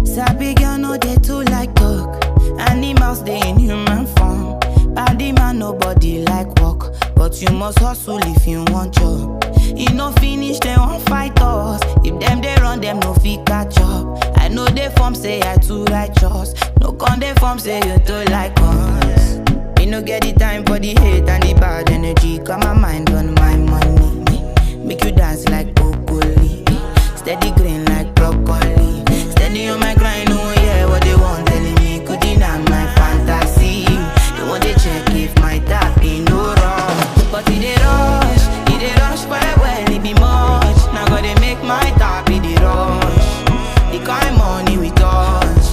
Sabi girl no dey too like talk. Animals dey in human form. Body man nobody like work, but you must hustle if you want job. E no finish dem wan fight us. If dem dey run dem no fit catch up. I know dey form say I too righteous. No con dey form say you too like us. Me no get the time for the hate and the bad energy. Got my mind on my money. Make you dance like broccoli. Steady green like broccoli. Steady on my grind, oh yeah, what they want telling me could deny my fantasy. They want to check if my tap ain't no wrong. But it dey rush well, it be much. Now gotta make my tap, it dey rush. The kind money we touch,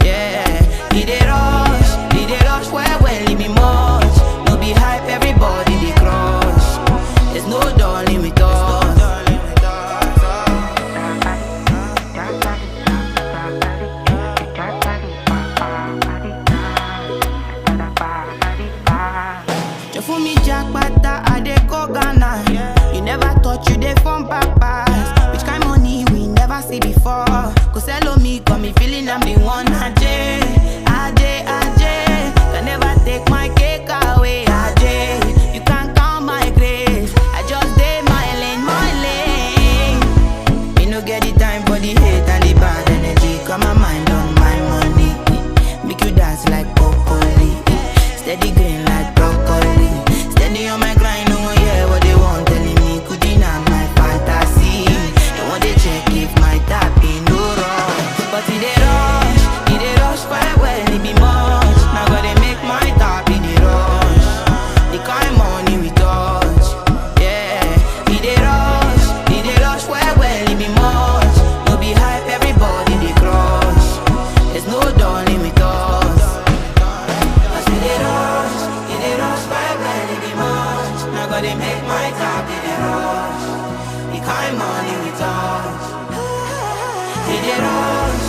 yeah. It dey rush well, it be much. No be hype, everybody dey crush. There's no darling with us. For me, Jack Bata, I dey go Ghana. You never thought you dey from papas. Which kind money we never see before? Cause hello me, got me feeling I'm the one. Ajay, can never take my cake away. Ajay, you can't count my grace. I just dey my lane. Me no get the time for the hate and the bad energy. Got my mind on my money. Make you dance like broccoli. Steady green like broccoli. Steady on my grind, oh yeah, what they want telling me could deny my fantasy. They want to check if my tap ain't no wrong. But it dey rush quite well, it be much. Now gotta make my tap, it dey rush. The kind money we touch, yeah. It dey rush quite well, it be much. No be hype, everybody dey crush. There's no darling with us. Cause it dey rush quite well, it be much. Now gotta make my tap, it dey rush. The kind money we touch, it dey rush.